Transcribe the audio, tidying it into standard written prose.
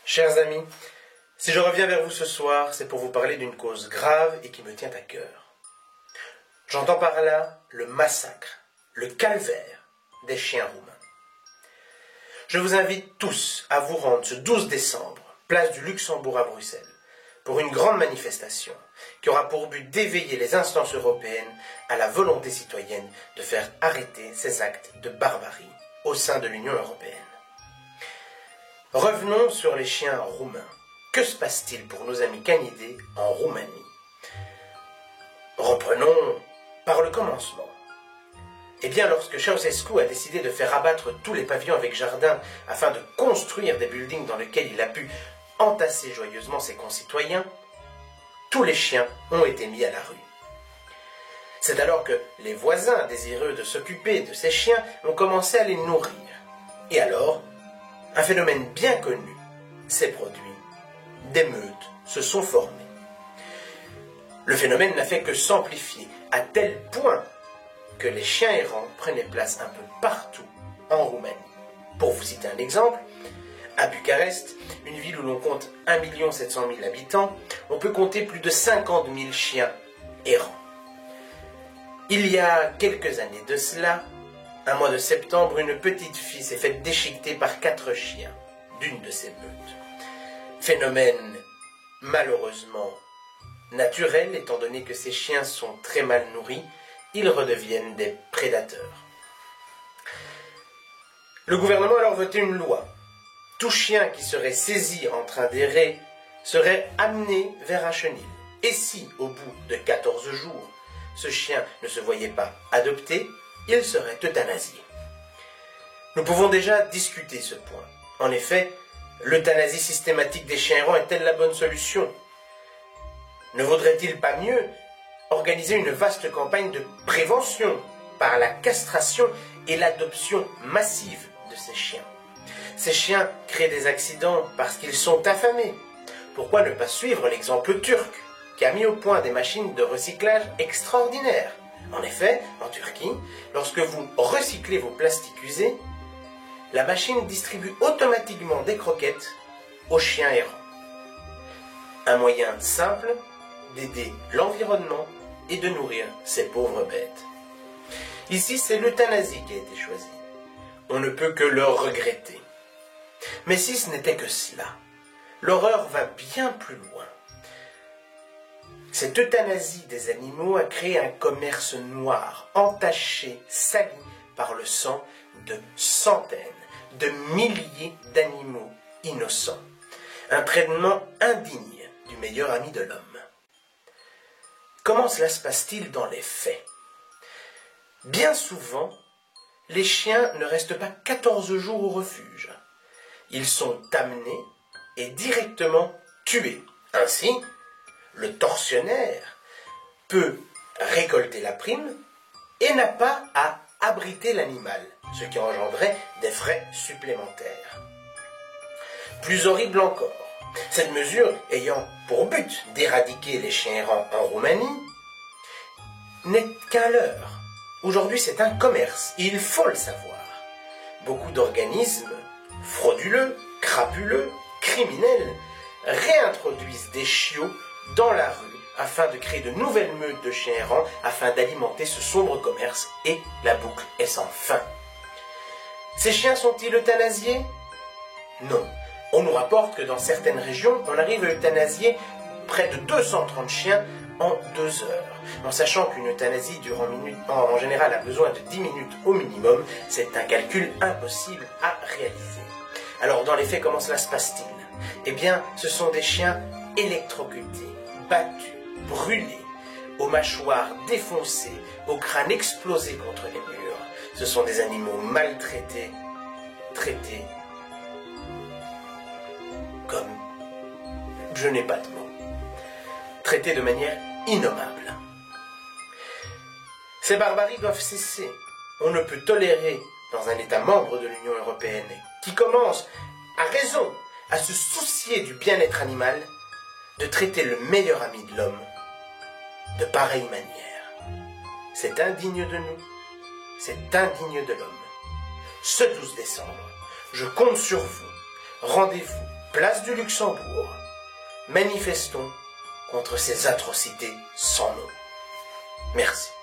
Chers amis, si je reviens vers vous ce soir, c'est pour vous parler d'une cause grave et qui me tient à cœur. J'entends par là le massacre, le calvaire des chiens roumains. Je vous invite tous à vous rendre ce 12 décembre, place du Luxembourg à Bruxelles, pour une grande manifestation qui aura pour but d'éveiller les instances européennes à la volonté citoyenne de faire arrêter ces actes de barbarie au sein de l'Union européenne. Revenons sur les chiens roumains. Que se passe-t-il pour nos amis canidés en Roumanie? Reprenons par le commencement. Eh bien, lorsque Ceausescu a décidé de faire abattre tous les pavillons avec jardin afin de construire des buildings dans lesquels il a pu entasser joyeusement ses concitoyens, tous les chiens ont été mis à la rue. C'est alors que les voisins, désireux de s'occuper de ces chiens, ont commencé à les nourrir. Et alors, un phénomène bien connu s'est produit. Des meutes se sont formées. Le phénomène n'a fait que s'amplifier, à tel point que les chiens errants prenaient place un peu partout en Roumanie. Pour vous citer un exemple, à Bucarest, une ville où l'on compte 1 700 000 habitants, on peut compter plus de 50 000 chiens errants. Il y a quelques années de cela, un mois de septembre, une petite fille s'est faite déchiqueter par 4 chiens d'une de ces meutes. Phénomène malheureusement naturel, étant donné que ces chiens sont très mal nourris, ils redeviennent des prédateurs. Le gouvernement a alors voté une loi. Tout chien qui serait saisi en train d'errer serait amené vers un chenil. Et si, au bout de 14 jours, ce chien ne se voyait pas adopté, il serait euthanasié. Nous pouvons déjà discuter ce point. En effet, l'euthanasie systématique des chiens errants est-elle la bonne solution? Ne vaudrait-il pas mieux organiser une vaste campagne de prévention par la castration et l'adoption massive de ces chiens? Ces chiens créent des accidents parce qu'ils sont affamés. Pourquoi ne pas suivre l'exemple turc, qui a mis au point des machines de recyclage extraordinaires? En effet, en Turquie, lorsque vous recyclez vos plastiques usés, la machine distribue automatiquement des croquettes aux chiens errants. Un moyen simple d'aider l'environnement et de nourrir ces pauvres bêtes. Ici, c'est l'euthanasie qui a été choisie. On ne peut que le regretter. Mais si ce n'était que cela, l'horreur va bien plus loin. Cette euthanasie des animaux a créé un commerce noir, entaché, sali par le sang de centaines, de milliers d'animaux innocents. Un traitement indigne du meilleur ami de l'homme. Comment cela se passe-t-il dans les faits? Bien souvent, les chiens ne restent pas 14 jours au refuge. Ils sont amenés et directement tués. Ainsi, le tortionnaire peut récolter la prime et n'a pas à abriter l'animal, ce qui engendrait des frais supplémentaires. Plus horrible encore, cette mesure ayant pour but d'éradiquer les chiens errants en Roumanie n'est qu'un leurre. Aujourd'hui, c'est un commerce, et il faut le savoir. Beaucoup d'organismes frauduleux, crapuleux, criminels réintroduisent des chiots dans la rue afin de créer de nouvelles meutes de chiens errants afin d'alimenter ce sombre commerce, et la boucle est sans fin. Ces chiens sont-ils euthanasiés? Non. On nous rapporte que dans certaines régions, on arrive à euthanasier près de 230 chiens en 2 heures. En sachant qu'une euthanasie dure en général a besoin de 10 minutes au minimum, c'est un calcul impossible à réaliser. Alors dans les faits, comment cela se passe-t-il? Eh bien, ce sont des chiens électrocutés, battus, brûlés, aux mâchoires défoncées, au crâne explosé contre les murs. Ce sont des animaux maltraités, traités comme... je n'ai pas de mots. Traités de manière innommable. Ces barbaries doivent cesser. On ne peut tolérer, dans un État membre de l'Union européenne, qui commence, à raison, à se soucier du bien-être animal, de traiter le meilleur ami de l'homme de pareille manière. C'est indigne de nous, c'est indigne de l'homme. Ce 12 décembre, je compte sur vous. Rendez-vous place du Luxembourg. Manifestons contre ces atrocités sans nom. Merci.